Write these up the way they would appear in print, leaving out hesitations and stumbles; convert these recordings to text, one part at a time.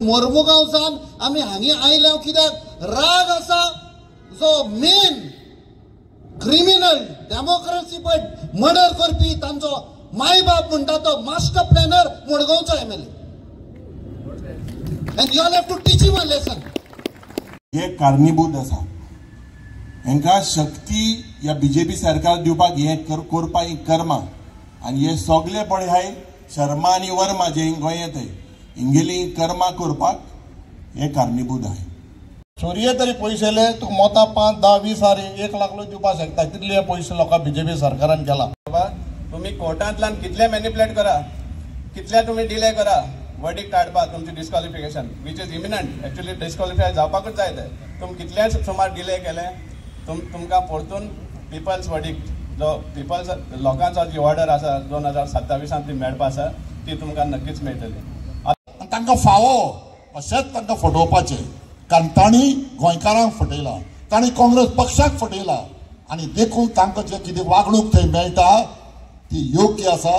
मोर्मुगांवसान आमी हांगी आयल्या कित्याक राग आसा जो मेन क्रिमिनल डेमोक्रेसी पळय मर्डर करपी तांचो माय बाप म्हणटा तो मास्टर प्लॅनर मडगांवचो MLA. And you all have to teach him a lesson. हे कारणीभूत आसा हांकां शक्ती या बीजेपी सरकार दिवपाक हे करपाक ही कर्मा आनी हे सगळे पळय हाय शर्मा आनी वर्मा जे गोंय येताय हिंगेली कर्मा करपाक हे कारणीभूत आहे. चोरये तरी पैसे येले तुका मोता 5, 10, 20 सारी 1 लाख दिवपाक शकता तितले पैसे लोकां बीजेपी सरकारान केला. तुम्ही कोर्टांतल्यान कितले मॅनिपुलेट करा कितले तुम्ही डिले करा वर्डिक्ट काडपाक तुमची डिस्क्वॉलिफिकेशन which is eminent actually disqualify जावपाकूच जाय ते तुमी कितलेच सुमार डिले केले तुमकां परतून पिपल्स वर्डिक्ट जो पिपल्स लोकांचो जी ऑर्डर आसा 2027 ती मेळपा आसा ती तुमकां नक्कीच मेळटली. तांकां फावो अशेंच तांकां फटोवपाचें कारण तांणी गोंयकारांक फटयला तांणी काँग्रेस पक्षाक फटयला आनी देखून तांकां जे कितें वागणूक थंय मेळटा ती योग्य आसा.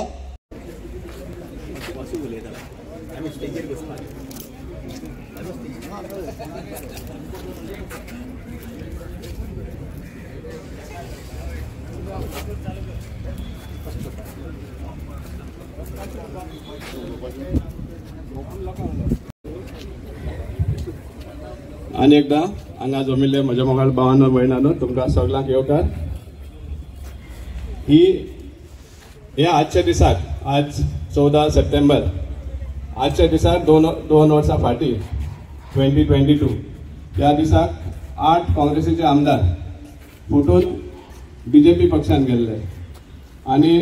आनी एकदा हांगा जमिल्ले म्हज्या मोगाळ भावांनो भयणांनो तुमकां सगळ्यांक येवकार. हे आजच्या दिसाक आज 14 सप्टेंबर आजच्या दिसाक दोन वर्सां फाटीं 2022 ह्या दिसाक 8 काँग्रेसीचे आमदार फुटून बीजेपी पक्षान गेल्ले आनी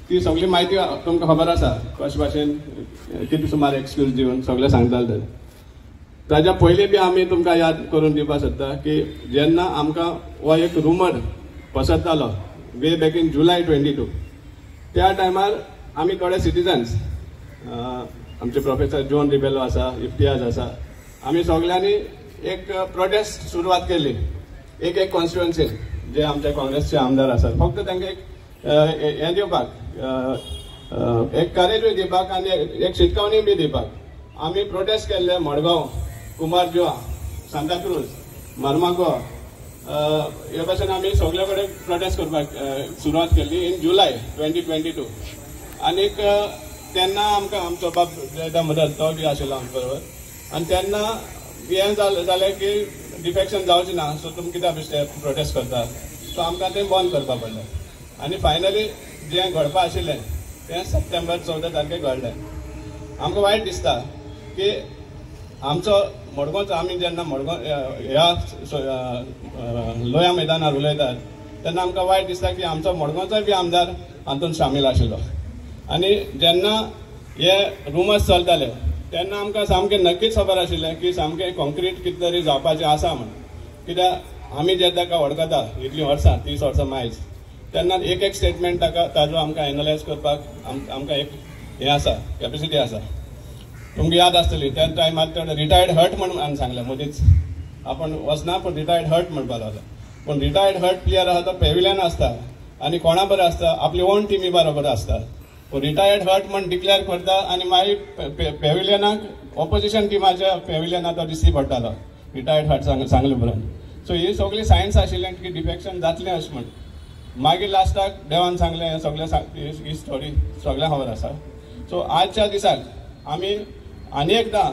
ती सगळी म्हायती तुमकां खबर आसा कशे भाशेन कितें सुमार एक्सक्यूज दिवन सगळे सांगताले. ताच्या पयलीं बी आमी तुमकां याद करून दिवपाक सोदता की जेन्ना आमकां हो एक रुमर पसरतालो वे बॅक इन जुलय 22 त्या टायमार आमी थोडे सिटिजन्स आमचे प्रोफेसर जॉन रिबेलो आसा इफ्तियाज आसा आमी सगळ्यांनी एक प्रोटेस्ट सुरवात केली एक कॉन्स्टिट्युएन्सीन जे आमचे काँग्रेसचे आमदार आसात फक्त तांकां एक हें दिवपाक एक करेजूय दिवपाक आनी एक शिटकावणी बी दिवपाक आमी प्रोटेस्ट केल्ले मडगांव कुमारजुआ सांताक्रूज मार्मागो ह्या भाशेन आमी सगळे कडेन प्रोटेस्ट करपाक सुरवात केल्ली इन जुलय 2022 आनीक तेन्ना आमकां आमचो बाब जयदा मदल तो बी आशिल्लो आमचे बरोबर आनी तेन्ना हें जालें की डिफेक्शन जावचें ना सो तुमी कित्याक बेश्टे प्रोटेस्ट करता सो आमकां तें बंद करपा पडलें आनी फायनली जें घडपा आशिल्लें तें सप्टेंबर 14 तारखेक घडलें. आमकां वायट दिसता की आमचो मडगांवचो आमी जेन्ना मडगांव ह्या लोया मैदानार उलयतात तेन्ना आमकां वायट दिसता की आमचो मडगांवचोय बी आमदार हातूंत शामील आशिल्लो आनी जेन्ना हे रुमर्स चलताले तेन्ना आमकां सामकें नक्कीच खबर आशिल्लें की सामकें कॉन्क्रीट कितें तरी जावपाचें आसा म्हण कित्याक आमी जे ताका वळखता इतलीं वर्सां 30 वर्सां मायज तेन्ना एक स्टेटमेंट ताजो आमकां एनालायज करपाक आमकां एक हें आसा कॅपेसिटी आसा. तुमकां याद आसतली त्या टायमार रिटायर्ड हर्ट म्हणून सांगलें मदींच आपण वचना पूण रिटायर्ड हर्ट म्हणपाक लागलो पूण रिटायर्ड हर्ट प्लेयर आसा तो पॅविलियन आसता आनी कोणा बरो आसता आपली ओन टिमी बरोबर आसता पूण रिटायर्ड हर्ट म्हण डिक्लेअर करता आनी मागीर पॅविलियनाक ऑपोजिशन टिमाच्या पॅविलियनाक तो दिसती पडटालो रिटायर्ड हर्ट सांगलें म्हणून. सो ही सगळी सायन्स आशिल्लें की डिफेक्शन जातलें अशें म्हण मागीर लास्टाक देवान सांगलें हें सगळें ही स्टोरी सगळ्यांक खबर आसा. सो आजच्या दिसाक आमी आनी एकदां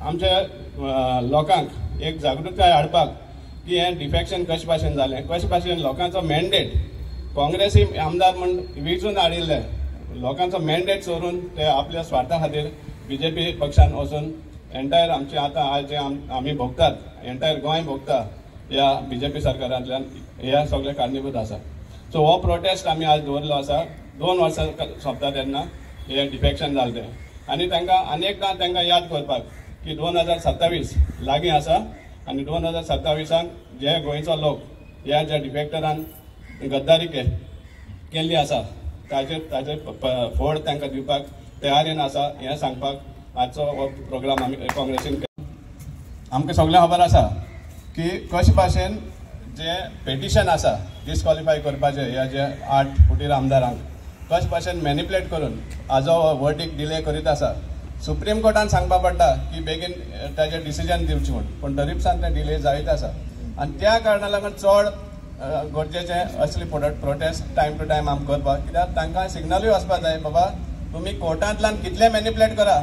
आमच्या लोकांक एक जागृताय हाडपाक की हें डिफेक्शन कशें भाशेन जालें कशें भाशेन लोकांचो मॅन्डेट काँग्रेसी आमदार म्हण विचून हाडिल्ले लोकांचो मॅन्डेट चोरून ते आपल्या स्वार्था खातीर बीजेपी पक्षान वचून एंटायर आमचे आतां आज जे आमी भोगतात एंटायर गोंय भोगता ह्या बीजेपी सरकारांतल्यान ह्या सगळे कारणीभूत आसा. सो हो प्रोटेस्ट आमी आज दवरलो आसा 2 वर्सां सोंपता तेन्ना हें डिफेक्शन जालें तें आनी तांकां आनी एकदां तांकां याद करपाक की 2027 लागीं आसा आनी 2027 जे गोंयचो लोक ह्या ज्या डिफेक्टरान गद्दारी केल्ली आसा ताचे फोड तांकां दिवपाक तयारेन आसा हें सांगपाक आजचो हो प्रोग्राम आमी काँग्रेसीन आमकां सगळ्यांक खबर आसा की कशे भाशेन जे पेटिशन आसा डिस्क्वॉलिफाय करपाचे ह्या जे 8 फुटीर आमदारांक कशे भाशेन मॅनिपुलेट करून हाजो वर्डिक्ट डिले करीत आसा. सुप्रीम कोर्टान सांगपा पडटा की बेगीन ताजें डिसिजन दिवचें म्हूण, पूण तरीपसान तें डिले जायत आसा. आनी त्या कारणाक लागून चड गरजेचें असली प्रोटेस्ट टायम टू टायम आमी करपाक, कित्याक तांकां सिग्नलूय वचपाक जाय बाबा तुमी कोर्टांतल्यान कितले मॅनिपुलेट करा,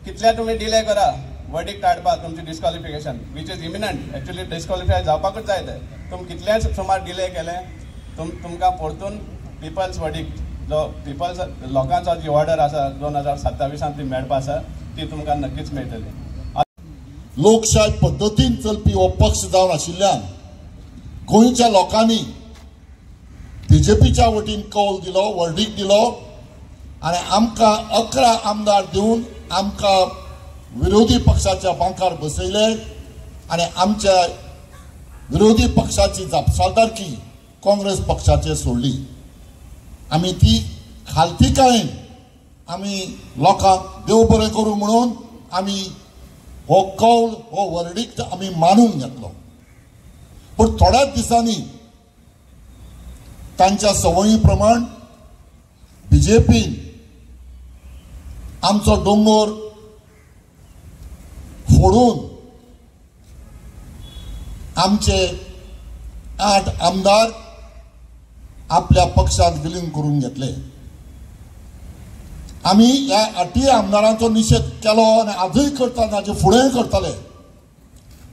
कितले तुमी डिले करा वर्डिक्ट हाडपाक तुमचें डिस्क्वॉलिफिकेशन which is eminent. Actually disqualify जावपाकूच जाय तें. तुमी कितलेच सुमार डिले केले तुमकां परतून पिपल्स वर्डिक्ट जो पिपल्स लोकांचो जी ऑर्डर आसा 2027 ती मेळपा आसा ती तुमकां नक्कीच मेळटली. लोकशाय पद्दतीन चलपी हो पक्ष जावन आशिल्ल्यान गोंयच्या लोकांनी बीजेपीच्या वतीन कौल दिलो, वर्डिक्ट दिलो आनी आमकां 11 आमदार दिवन आमकां विरोधी पक्षाच्या बांकार बसयले आनी आमच्या विरोधी पक्षाची जापसालदारकी काँग्रेस पक्षाचेर सोडली. आमी ती खालतीकायेन आमी लोकांक देव बरें करूं म्हणून आमी हो कौल हो वर्डिक्ट आमी मानून घेतलो. पूण थोड्याच दिसांनी तांच्या संवयी प्रमाण बीजेपीन आमचो दोंगर फोडून आमचे 8 आमदार आपल्या पक्षात विलीन करून घेतले. आमी ह्या 8 आमदारांचो निशेध केलो आनी आजूय करतात, ताचे फुडेंय करतले.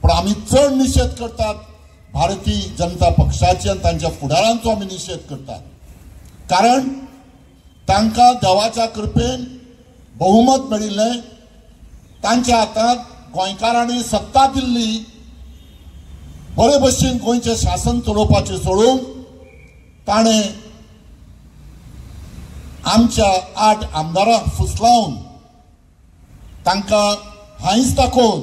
पूण आमी चड निशेध करतात भारतीय जनता पक्षाचे आनी तांच्या फुडाऱ्यांचो आमी निशेध करतात. कारण तांकां देवाच्या कृपेन बहुमत मेळिल्लें, तांच्या हातांत गोंयकारांनी सत्ता दिल्ली, बरे भशेन गोंयचें शासन चलोवपाचें सोडून ताणें आमच्या 8 आमदारांक फुसलावन तांकां हांयस दाखोवन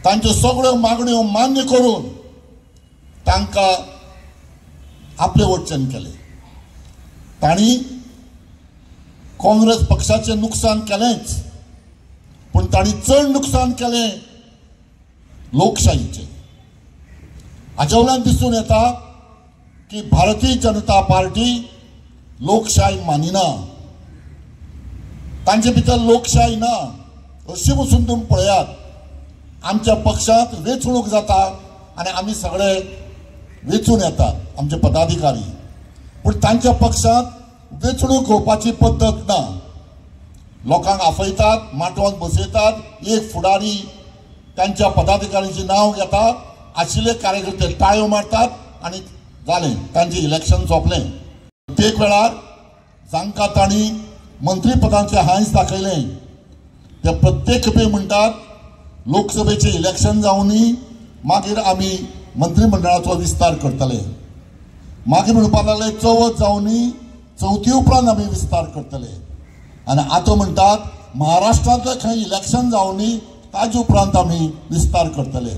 तांच्यो सगळ्यो मागण्यो मान्य करून तांकां आपले वटच्यान केलें. तांणी काँग्रेस पक्षाचें नुकसान केलेंच, पूण तांणी चड नुकसान केलें लोकशाहीचें. हाच्या वयल्यान दिसून येता की भारतीय जनता पार्टी लोकशाही मानिना, तांचे भितर लोकशाही ना. अशी वचून तुम्ही पळयात आमच्या पक्षांत वेंचणूक जाता आनी आमी सगळे वेंचून येतात आमचे पदाधिकारी, पूण तांच्या पक्षांत वेंचणूक घेवपाची पद्दत ना. लोकांक आफयतात, माटोवन बसयतात, एक फुडारी तांच्या पदाधिकाऱ्यांचें नांव घेतात, आशिल्ले कार्यकर्ते ताळयो मारतात आनी जालें, तांचें इलेक्शन सोंपलें. प्रत्येक वेळार जांकां तांणी मंत्रीपदांचें हांयस दाखयलें ते प्रत्येक खेपे म्हणटात लोकसभेचें इलेक्शन जावनी मागीर आमी मंत्रिमंडळाचो विस्तार करतले. मागीर म्हणपाक लागले चवथ जावनी चवथी उपरांत आमी विस्तार करतले. आनी आतां म्हणटात महाराष्ट्रांतलें खंय इलेक्शन जावनी ताजे उपरांत आमी विस्तार करतले.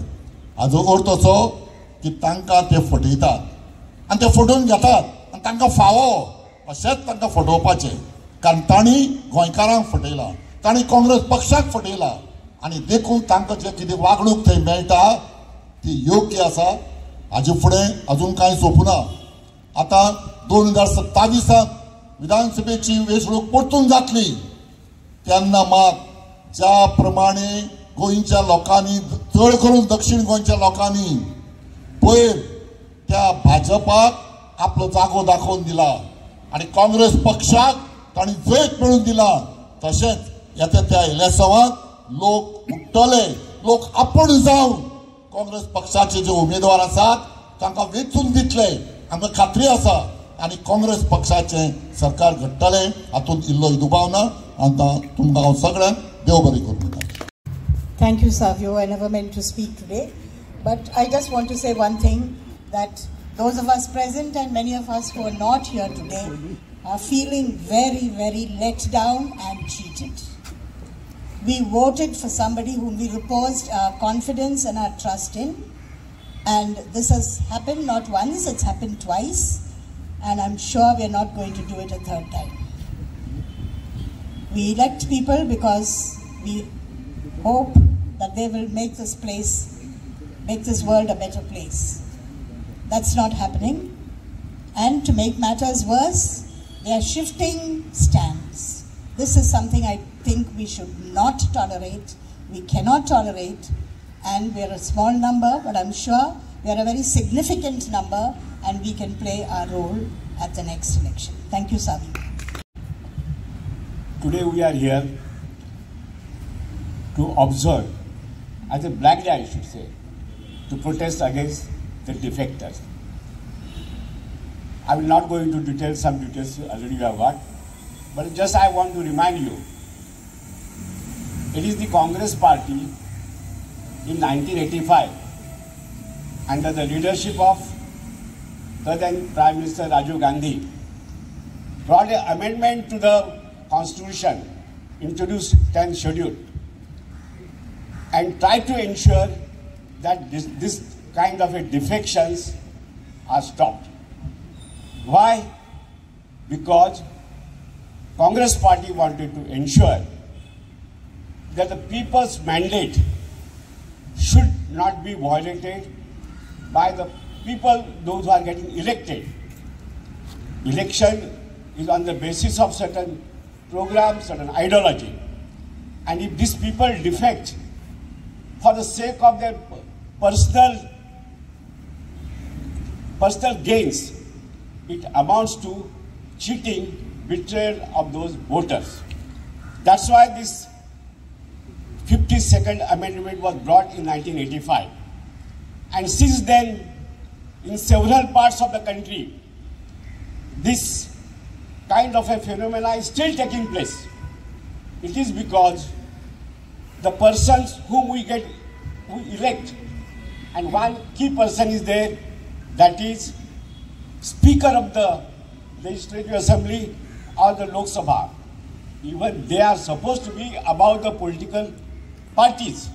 हाजो अर्थ असो की तांकां ते फटयतात आनी ते फटोवन घेतात आनी तांकां फावो अशेंच तांकां फटोवपाचें. कारण तांणी गोंयकारांक फटयला, तांणी काँग्रेस पक्षाक फटयला आनी देखून तांकां जे कितें वागणूक थंय मेळटा ती योग्य आसा. हाजे फुडें अजून कांय सोंपुना. आतां 2027 विधानसभेची वेंचणूक परतून जातली तेन्ना मात ज्या प्रमाणे गोंयच्या लोकांनी, चड करून दक्षिण गोंयच्या लोकांनी पयर त्या भाजपाक आपलो जागो दाखोवन दिला आनी काँग्रेस पक्षाक तांणी जैत मेळून दिला, तशेंच येता त्या इलेक्शनांत लोक उठ्ठले, लोक आपूण जावन काँग्रेस पक्षाचे जे उमेदवार आसात तांकां वेंचून दितले, आमकां खात्री आसा. आनी काँग्रेस पक्षाचें सरकार घडटलें हातूंत इल्लोय दुबाव ना. आतां तुमकां हांव सगळ्यांक देव बरें करूं म्हणटा. Thank you, Savio. I never meant to speak today, but I just want to say one thing, that those of us present and many of us who are not here today are feeling very, very let down and cheated. We voted for somebody whom we reposed our confidence and our trust in, and this has happened not once, it's happened twice, and I'm sure we're not going to do it a third time. We elect people because we hope that they will make this world a better place. That's not happening. And to make matters worse, they are shifting stands. This is something I think we should not tolerate. We cannot tolerate. And we are a small number, but I'm sure we are a very significant number, and we can play our role at the next election. Thank you, Savi. Today we are here to observe, as a black day I should say, to protest against the defectors. I will not go into details, some details already you have got, but just I want to remind you, it is the Congress party in 1985, under the leadership of the then Prime Minister Rajiv Gandhi, brought an amendment to the Constitution, introduced 10th schedule, and tried to ensure that this kind of defections are stopped. Why? Because Congress party wanted to ensure that the people's mandate should not be violated by the people, those who are getting elected. Election is on the basis of certain programs, certain ideology. And if these people defect for the sake of their personal gains, it amounts to cheating, betrayal of those voters. That's why this 52nd amendment was brought in 1985. And since then, in several parts of the country, this kind of a phenomenon is still taking place. It is because the persons whom we elect, and one key person is there, that is Speaker of the Legislative Assembly or the Lok Sabha. Even they are supposed to be above the political parties.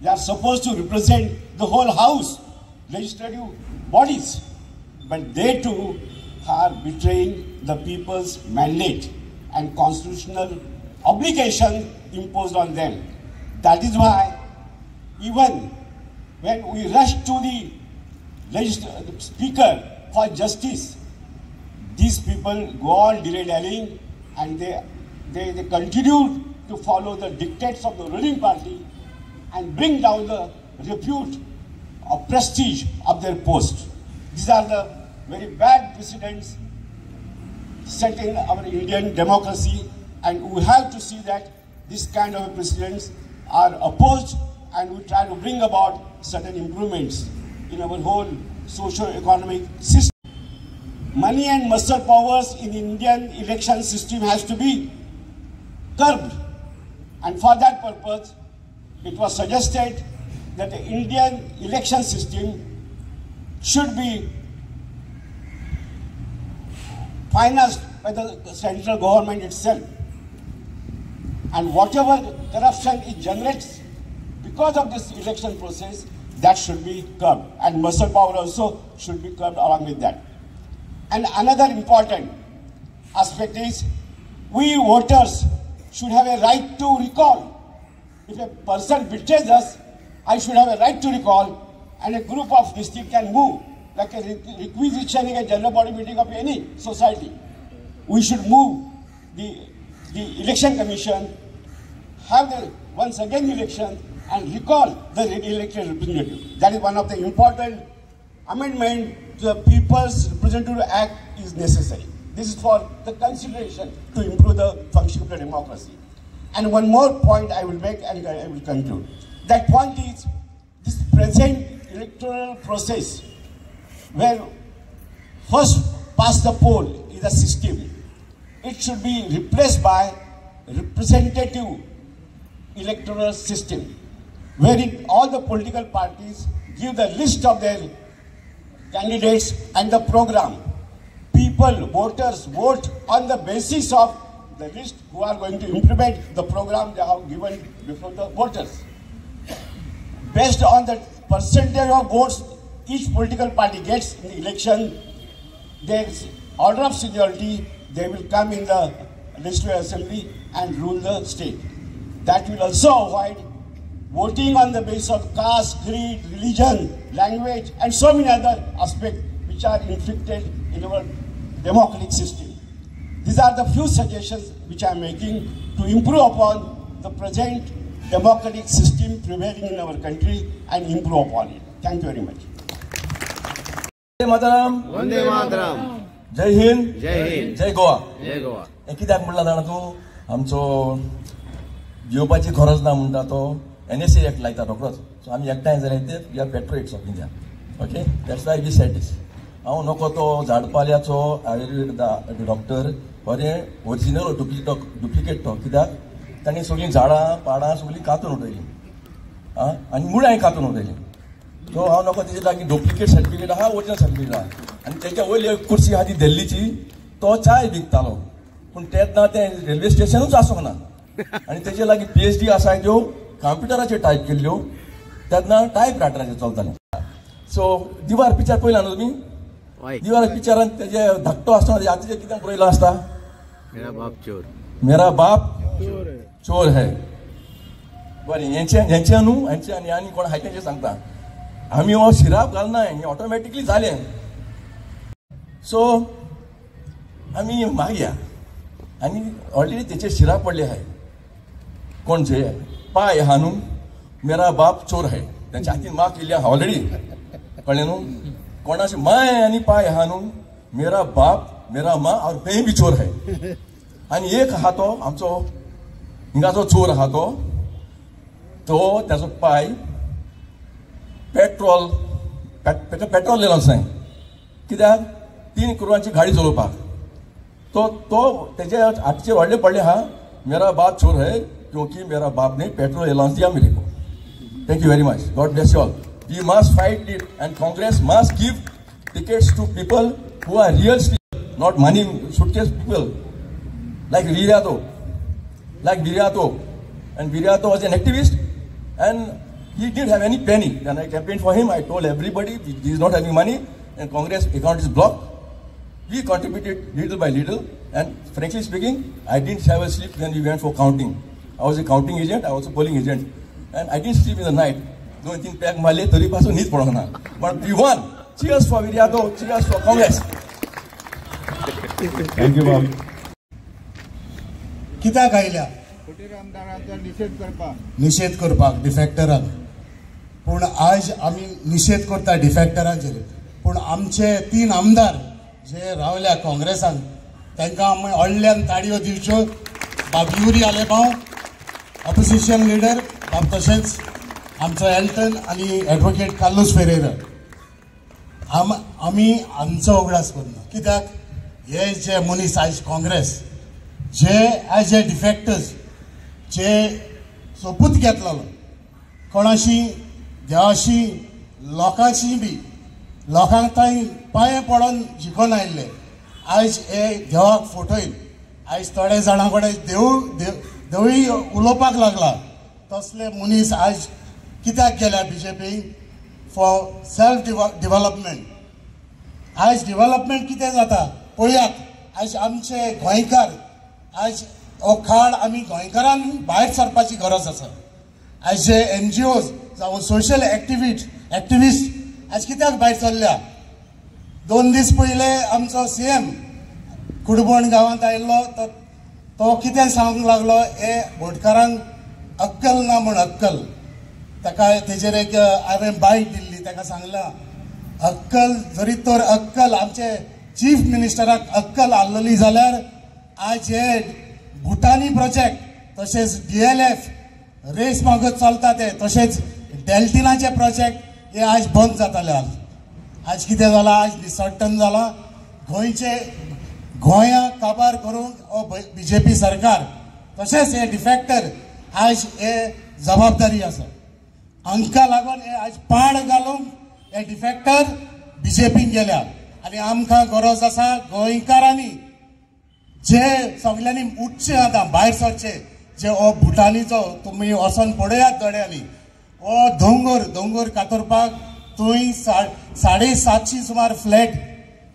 They are supposed to represent the whole House, legislative bodies. But they too are betraying the people's mandate and constitutional obligation imposed on them. That is why even when we rush to the Speaker for justice, these people go on dilly-dallying, and they continue to follow the dictates of the ruling party and bring down the repute or prestige of their post. These are the very bad precedents set in our Indian democracy, and we have to see that this kind of precedents are opposed, and we try to bring about certain improvements in our whole socio-economic system. Money and muscle powers in Indian election system has to be curbed, and for that purpose it was suggested that the Indian election system should be financed by the central government itself, and whatever corruption it generates because of this election process, that should be curbed, and muscle power also should be curbed along with that. And another important aspect is we voters should have a right to recall. If a person betrays us, I should have a right to recall, and a group of district can move, like a requisition in a general body meeting of any society. We should move the election commission, have the once again election, and recall the elected representative. That is one of the important amendment to the People's Representative Act is necessary. This is for the consideration to improve the function of the democracy. And one more point I will make, and I will conclude. That point is this present electoral process, where first past the poll is a system. It should be replaced by representative electoral system, wherein all the political parties give the list of their candidates and the program. People, voters, vote on the basis of the list who are going to implement the program they have given before the voters. Based on the percentage of votes each political party gets in the election, their order of seniority, they will come in the Legislative Assembly and rule the state. That will also avoid voting on the basis of caste, creed, religion, language, and so many other aspects which are inflicted in our democratic system. These are the few suggestions which I am making to improve upon the present democratic system prevailing in our country and improve upon it. Thank you very much. Vande Mataram. जय हिंद, जय गोवा. हे कित्याक म्हणला जाणा तूं आमचो घेवपाची गरज ना म्हणटा तो NSA एक्ट लायता रोखडोच. सो आमी एकठांय जाले ते we are patriots of India. Okay, that's why we said this. हांव नको तो झाडपाल्याचो आयुर्वेद डॉक्टर बरें ओरिजिनल डुप्लिकेट तो कित्याक तांणी सगळीं झाडां पाडां सगळीं कातून उडयलीं आनी मुळांय कातून उडयलीं. सो हांव नको तेजे लागीं डुप्लिकेट सर्टिफिकेट आहा, ओरिजिनल सर्टिफिकेट आहा. आनी तेच्या वयली कुर्सी आहा ती दिल्लीची, तो चाय विकतालो पूण तेन्ना तें रेल्वे स्टेशनूच आसूंक ना. आनी तेजे लागीं PhD आसा त्यो कंप्युटराचेर टायप केल्ल्यो, तेन्ना टायप रायटराचेर चलतालें. सो दिवार पिक्चर पळयला न्हू तुमी? दिवार पिक्चरान तेजे धाकटो आसतना तेजे कितें बरयलो आसता? मेरा बाप चोर है. बरें, हेंचे न्हू, हेंचे आनी कोण हाय तेंचे सांगता. आमी हो शिराप घालनाय, हें ऑटोमॅटिकली जालें. सो आमी मागया आनी ऑलरेडी तेचे शिराप पडले आहाय. कोण जे पाय आहा न्हू, मेरा बाप चोर है, तेंच्या हातीन मार्क केल्ली आहा ऑलरेडी, कळ्ळें न्हू? कोणाचे माय आनी पाय आहा न्हू, मेरा बाप मेरा माँ और बहन भी चोर है. आनी एक आहा तो आमचो हिंगाचो चोर आहा तो त्याचो पाय पेट्रोल दिलो सांग कित्याक 3 करोडाची गाडी चलोवपाक. तो तेजे हातचे व्हडले पडले आहा, मेरा बाप चोर है क्योंकि मेरा बाप ने पेट्रोल अलाउंस दिया मेरे को. Thank you very much. God bless you all. We must fight it and Congress must give tickets to people who are real people, not money suitcase people like Viriato. And Viriato was an activist and he didn't have any penny. When I campaigned for him, I told everybody he is not having money and Congress account is blocked. We contributed little by little and frankly speaking, I didn't have a sleep when we went for counting. I was a counting agent, I was a polling agent and I didn't sleep in the night. 2-3 pack मारले तरी पासून न्हीद पडोंक ना. But we won. Cheers for Viriato, cheers for Congress. Thank you बाब. कित्याक आयल्या? निषेध करपाक डिफेक्टरांक. पूण आज आमी निषेध करता डिफेक्टरांचेर. पूण आमचे 3 आमदार जे रावल्या काँग्रेसांत तांकां आमी व्हडल्यान ताळयो दिवच्यो. बाब युरी आलेबांव ऑपोजिशन लिडर, बाब तशेंच आमचो एल्टन आणि ॲडव्होकेट कार्लोस फेरेरा. आमी हांचो उगडास करना. कित्याक हे जे मनीस आयज काँग्रेस जे एज ए डिफेक्टर्स जे सोपूत घेतलेलो कोणाशी देवाशी लोकांशी बी लोकांक थंय पांये पडोन जिखोन आयिल्ले आयज हे देवाक फटयन आयज थोडे जाणां कडेन देवूय उलोवपाक लागला. तसले मनीस आयज कित्याक गेल्या BJP फॉर सेल्फ डेव्हलपमेंट. आयज डेव्हलपमेंट कितें जाता पळयात. आयज आमचे गोंयकार आयज हो काळ आमी गोंयकारांक भायर सरपाची गरज आसा. आयज जे NGOs जावं सोशल एक्टिविस्ट आयज कित्याक भायर सरल्या? 2 दीस पयले आमचो CM कुडबण गांवांत आयिल्लो तो कितें सांगूंक लागलो, हे भोटकारांक अक्कल ना म्हण अक्कल. ताका तेजेर एक हांवें बायट दिल्ली. ताका सांगलां अक्कल जरी तर अक्कल आमचे चीफ मिनिस्टराक अक्कल आसलेली जाल्यार आज हे भुटानी प्रोजेक्ट तशेंच DLF रेस मागत चलता ते तशेंच डेल्टिनाचे प्रोजेक्ट हे आज बंद जाताले. आज कितें जालां? आज निसट्टन जालां. गोंया काबार करूंक हो BJP सरकार तशेंच हे डिफेक्टर आज हे जबाबदारी आसा. हांकां लागून हे आज पाड घालूंक हे डिफेक्टर BJPन गेल्या. आनी आमकां गरज आसा गोंयकारांनी जे सगल्यांनी उठचे आतां भायर सरचे. जे हो भुटानीचो तुमी वचोन पळयात दोळ्यांनी हो दोंगर कातरपाक थंय 750 सुमार फ्लॅट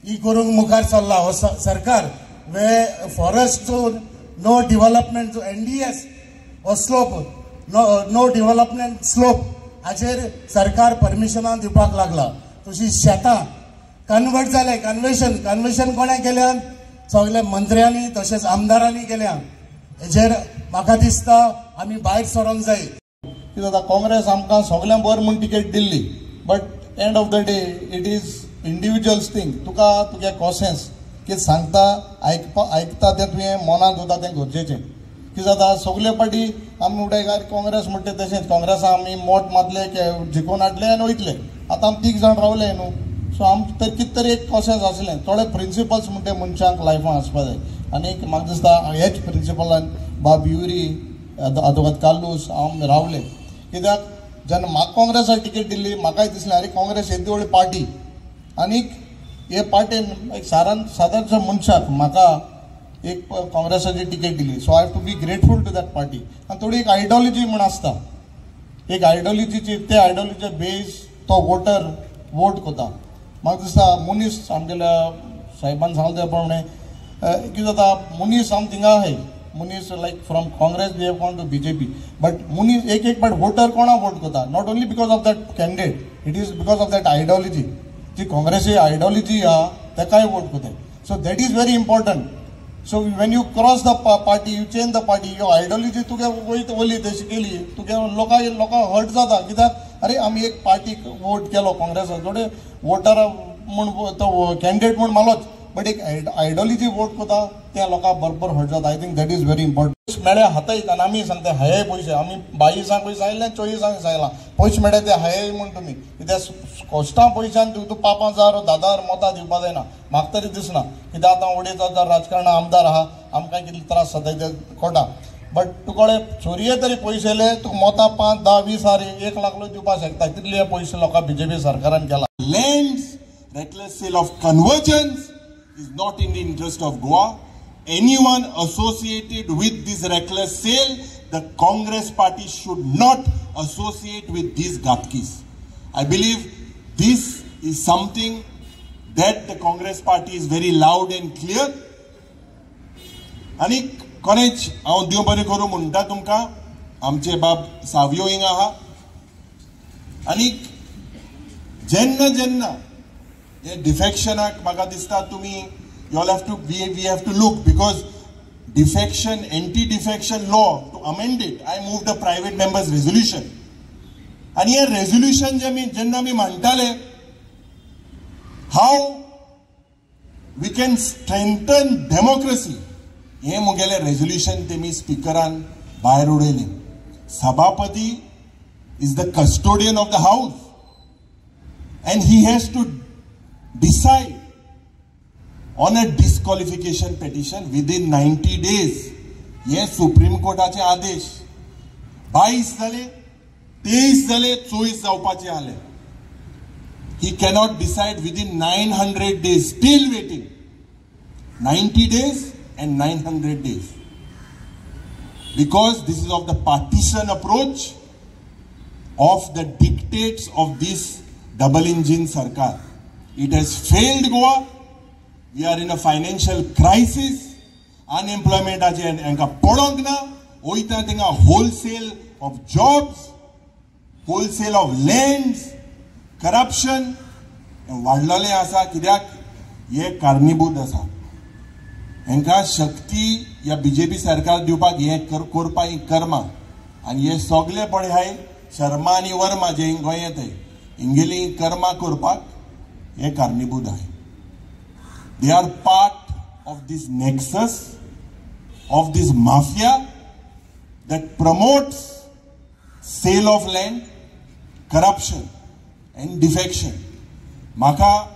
ही करूंक मुखार चल्ला हो सरकार. वे फॉरेस्ट नो डेव्हलपमेंट NDS असलो नो डेव्हलपमेंट स्लोप हाचेर सरकार परमिशनां दिवपाक लागला. तशी शेतां कन्वर्ट जाले. कन्वेशन कोणे केल्यान? सगळे मंत्र्यांनी तशेंच आमदारांनी केल्या. हेजेर म्हाका दिसता आमी भायर सरोंक जाय. कित्याक जाता काँग्रेस आमकां सगळ्यांक बरें म्हूण टिकेट दिल्ली, but end of the day it is individuals thing. तुका तुगे कॉन्शियन्स कितें सांगता आयकता तें तुवें मनांत उरता तें गरजेचें. कितें जाता सगळे पाटी आमी उडयकार काँग्रेस म्हणटा तशेंच काँग्रेसा आमी मोट मारले जिखून हाडले आनी वयतले. आतां आमी 3 जाण रावले न्हू. सो आमचें तर कितें तरी एक कॉन्शियन्स आसलें. थोडे प्रिंसिपल्स म्हणटा मनशांक लायफान आसपा जाय. आनी म्हाका दिसता हेच प्रिंसिपलान बाब युरी आदवत कालूस हांव रावले. कित्याक जेन्ना म्हाका काँग्रेसाक टिकेट दिल्ली म्हाकाय दिसलें अरे काँग्रेस येदी व्हडली पार्टी आनीक हे पार्टीन एक सादारणच्या मनशाक म्हाका एक काँग्रेसाची टिकेट दिली. So I have to be grateful to that party. आनी थोडी एक आयडियोलॉजी म्हण आसता. एक आयडियोलॉजीची ते आयडियोलॉजीचे बेज तो वोटर वोट करता. म्हाका दिसता मनीस आमगेल्या साहेबान सांगले ते प्रमाणे कितें जाता मनीस आम थिंगा आहाय. मनीस like from Congress they have gone to BJP. But मनीस एक पाट वोटर कोणा वोट करता? Not only because of that candidate, it is because of that ideology. जी काँग्रेसी आयडियोलॉजी आहा तेकाय वोट करता. So that is very important. So when you cross the party, you change the party, your ideology तुगे वयली तशी केली तुगे लोकां हर्ट जाता. कित्याक अरे आमी एक पार्टी वोट केलो काँग्रेसाक थोडे वोटर म्हूण तो कॅन्डिडेट म्हूण मालोच, बट एक आयडियोलॉजी वोट करता त्या लोकांक बरोबर हर्ट जाता. I think that is very important. मेळे हातायत आनी आमी सांगता हाये पयशे आमी 22 पयशे सांगले 24 सांगला पयशे मेळे ते हाये म्हूण तुमी कित्याक कॉस्टा पयशान तूं 5,000 10,000 मतां दिवपा जायना. म्हाका तरी दिसना. कित्याक आतां उडयता राजकारणां आमदार आहा आमकां कितले त्रास जाता ते कोटा. बट तुकडे चोरये तरी पयशे येले तुका मतां 5, 10, 20 1 लाख दिवपाक शकता. तितले पयशे लोकां बीजेपी सरकारान केला. Lands, reckless sale of convergence is not in the interest of Goa. Anyone associated with this reckless sale, the Congress party should not associate with these gapkis. I believe this is something that the Congress party is very loud and clear. आणि कोणेच हांव देव बरें करूं म्हणटा तुमकां आमचे बाब सावयो हिंगा आहा. आनी जेन्ना जेन्ना हे डिफेक्शनाक म्हाका दिसता तुमी you all have to we have to look, because defection, anti-defection law, to amend it, I moved a private member's resolution. And here resolution jenna mi mantale how we can strengthen democracy. He mugele resolution temi speakeran bahar udele. Sabhapati is the custodian of the house and he has to decide on a disqualification petition within 90 days. ये supreme कोर्टाचे आदेश 22 जाले 23 जाले 24 जावपाचे आले. He cannot decide within 900 days. Still waiting. 90 days and 900 days. Because this is of the partisan approach of the dictates of this double engine sarkar. It has failed Goa. We are in a financial crisis. Unemployment aje enka podong na. Oita tinga wholesale of jobs, wholesale of lands, corruption. वाढलेले आसा कित्याक हे कारणीभूत आसा. हेंका शक्ती या BJP सरकार दिवपाक हे करपा ही कर्मा आनी हे सगळे पळय हाय शर्मा आनी वर्मा जे गोंय येताय हिंगेली कर्मा करपाक हे कारणीभूत आहाय. They are part of this nexus, of this mafia that promotes sale of land, corruption and defection. Maka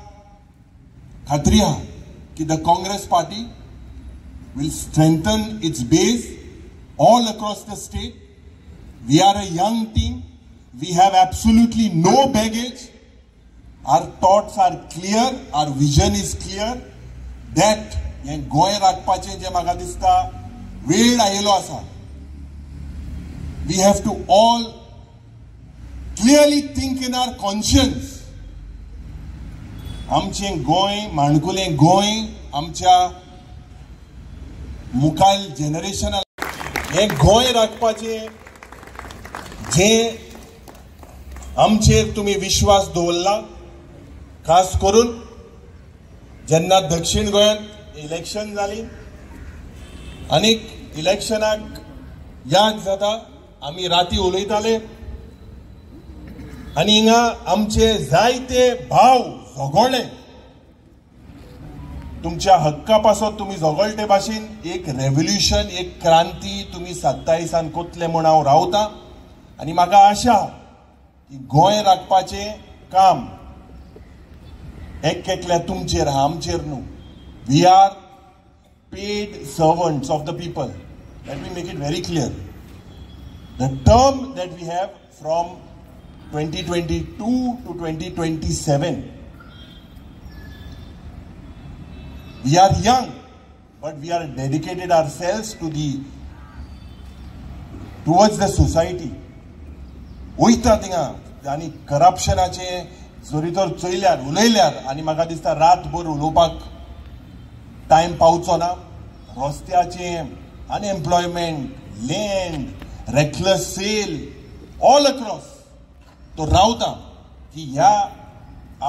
khatri ha ki the Congress party will strengthen its base all across the state. We are a young team. We have absolutely no baggage. Our thoughts are clear. Our vision is clear. That हे गोंय राखपाचें जे म्हाका दिसता वेळ आयलो आसा. We have to all clearly think in our conscience. आमचें गोंय माणकुलें गोंय आमच्या मुखाल जनरेशनाक हे गोंय राखपाचें जे आमचेर तुम्ही विश्वास दवरला, खास करून जेन्ना दक्षिण गोंयांत इलेक्शन जाली आनी इलेक्शनाक याद जाता आमी राती उलयताले आनी हिंगा आमचे जायते भाव झगडले. तुमच्या हक्का पासत तुम्ही झगडले भाशेन एक रेव्होल्युशन, एक क्रांती तुम्ही 27 कोतले म्हूण हांव रावता. आनी म्हाका आशा की गोंय राखपाचें काम एकल्या तुमचेर आहा, आमचेर न्हू. We are paid servants of the people. Let me make it very clear. The term that we have from 2022 to 2027, we are young, but we are dedicated ourselves towards the society. वयता थिंगा आनी करप्शनाचे जोरी तर चयल्यार उलयल्यार आनी म्हाका दिसता रातभर उलोवपाक टाइम पावचो ना. रस्त्याचे unemployment, land, reckless sale all across तो रावता की ह्या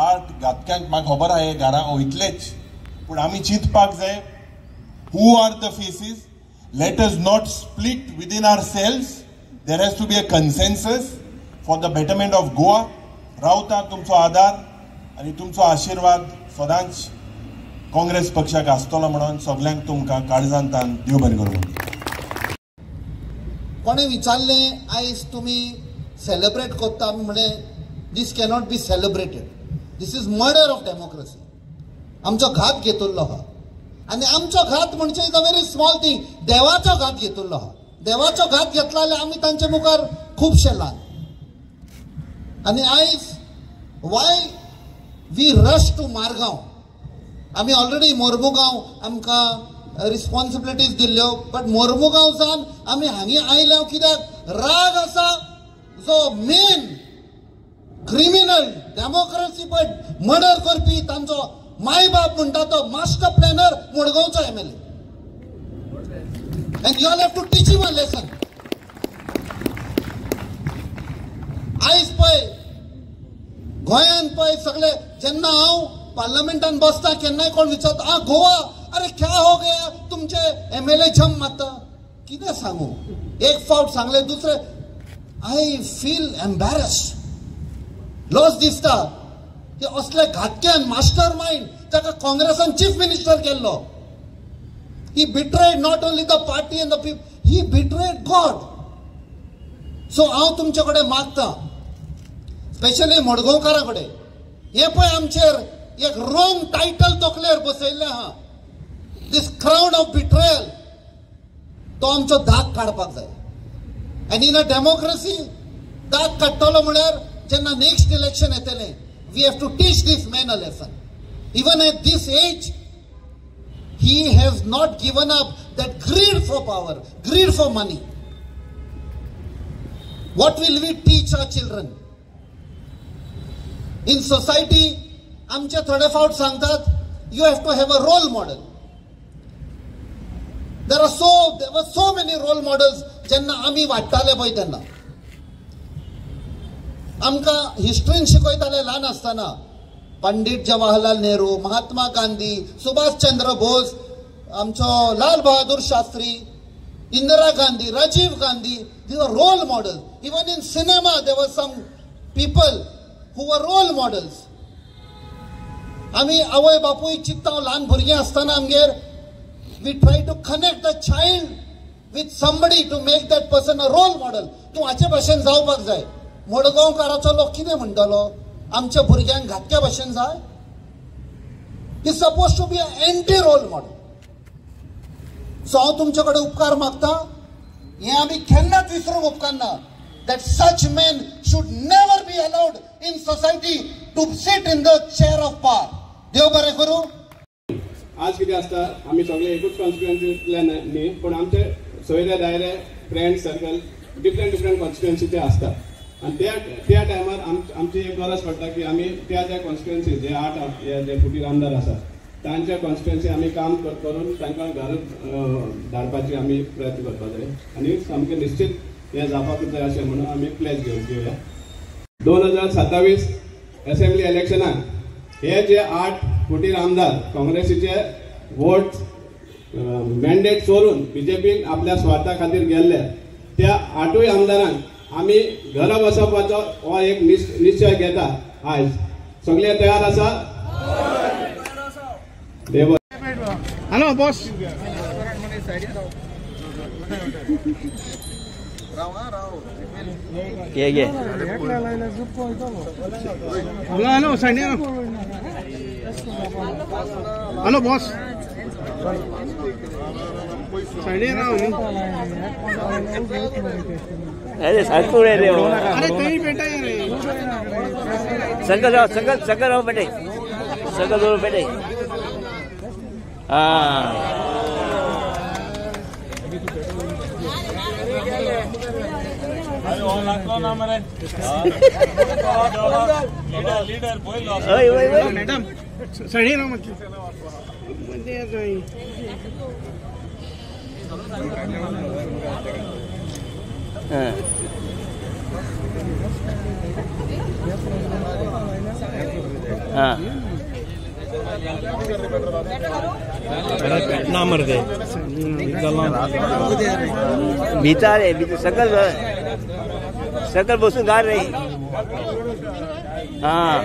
आर्ट घातक्यांक म्हाका खबर आहा हे घरा वयतलेच. पूण आमी चिंतपाक जाय who are the faces. Let us not split within our selves. There has to be a consensus for the betterment of Goa. रावता तुमचो आदार आनी तुमचो आशिर्वाद सदांच काँग्रेस पक्षाक आसतलो म्हणून सगळ्यांक तुमकां काळजांतान देव बरें करूं. कोणे विचारलें आयज तुमी सेलिब्रेट करता म्हणे this cannot be celebrated. This is murder of democracy. आमचो घात घेतिल्लो आहा आनी आमचो घात म्हणजे is a very small thing. देवाचो घात घेतिल्लो आहा. देवाचो घात घेतला जाल्यार आमी तांचे मुखार खुबशे ल्हान. आनी आयज why we rush to Margao. आमी ऑलरेडी मोर्मुगांव आमकां रिस्पॉन्सिबिलिटीज दिल्ल्यो, बट मोर्मुगांवसान आमी हांगी आयल्या कित्याक राग आसा जो मेन क्रिमिनल डेमोक्रेसी पळय मर्डर करपी तांचो माय बाप म्हणटा तो मास्टर प्लॅनर मडगांवचो MLA. And you all have to teach him a lesson. आयज पळय गोंयांत पळय सगळे जेन्ना हांव पार्लमेंटान बसता केन्नाय कोण विचारता गोवा अरे क्या हो गया तुमचे MLA जम मारता. कितें सांगू. एक फावट सांगले दुसरे आय फील एम्बॅरस्ड. लॉस दिसता की असले घातक्यान मास्टर माइंड ताका काँग्रेसान चीफ मिनिस्टर केल्लो. He betrayed not only the party and the people, he betrayed God. So हांव तुमचे कडेन मागता स्पेशली मडगांवकारां कडेन हे पळय आमचेर एक रॉंग टायटल तकलेर बसयल्ले आहा. दिस क्राउड ऑफ बिट्रेयल तो आमचो दाग काडपाक जाय. एंड इन अ डेमोक्रेसी दाग काडटलो म्हळ्यार जेन्ना नेक्स्ट इलेक्शन येतलें we have to teach this man a lesson. Even at this age he has not given up that greed for power, greed for money. What will we teach our children? In society आमचे थोडे फावट सांगतात you have to have a role model. There were so many role models जेन्ना आमी वाडटाले पळय तेन्ना. आमकां हिस्ट्रीन शिकयताले ल्हान आसतना पंडित जवाहरलाल नेहरू, महात्मा गांधी, सुभाष चंद्र बोस, आमचो Lal Bahadur Shastri, Indira Gandhi, Rajiv Gandhi. These were role models. Even in cinema there were some people who were role models. आमी आवय बापूय चित्ता ल्हान भुरगीं आसतना आमगेर we try to connect the child with somebody to make that person a role model. तूं हाचे भाशेन जावपाक जाय. मडगांवकाराचो लोक कितें म्हणटलो आमच्या भुरग्यांक घातक्या भाशेन जाय. He suppose to be a anti role model. So हांव तुमचे कडेन उपकार मागता हे आमी केन्नाच विसरूंक उपकारना that such men should never be allowed in society to sit in the chair of power. देव बरें करूं. आज कितें आसता आमी सगळे एकूच कॉन्स्टिट्युएन्सींतल्यान न्ही पूण आमचे सोयरे दायरे फ्रेंड सर्कल डिफरंट कॉन्स्टिट्युएन्सीचे आसता. आनी त्या टायमार आमची एक गरज पडटा की आमी त्या कॉन्स्टिट्युएन्सी जे 8 जे फुटीर आमदार आसात तांच्या कॉन्स्टिट्युएन्सी आमी काम करून तांकां घर धाडपाची आमी प्रयत्न करपाक जाय. आनी सामकें निश्चित हे जावपाक जाय अशें म्हणून आमी प्लेज घेवया. 2027 असेंब्ली इलेक्शनाक हे जे 8 फुटीर आमदार काँग्रेसीचे वोट मॅन्डेट चोरून बीजेपीक आपल्या स्वार्था खातीर गेल्ले त्या 8 आमदारांक आमी घरा बसोवपाचो हो एक निश्चय घेता. आज सगळे तयार आसा? Hello boss hello side hello boss side अरे सारखं रे रे अरे कहीं बेटा रे सगळं राव बेटे सगळं बेटे मॅडम साडी ना म्हटलं ना मरते भीता रे सकल बसून गार रे. हाँ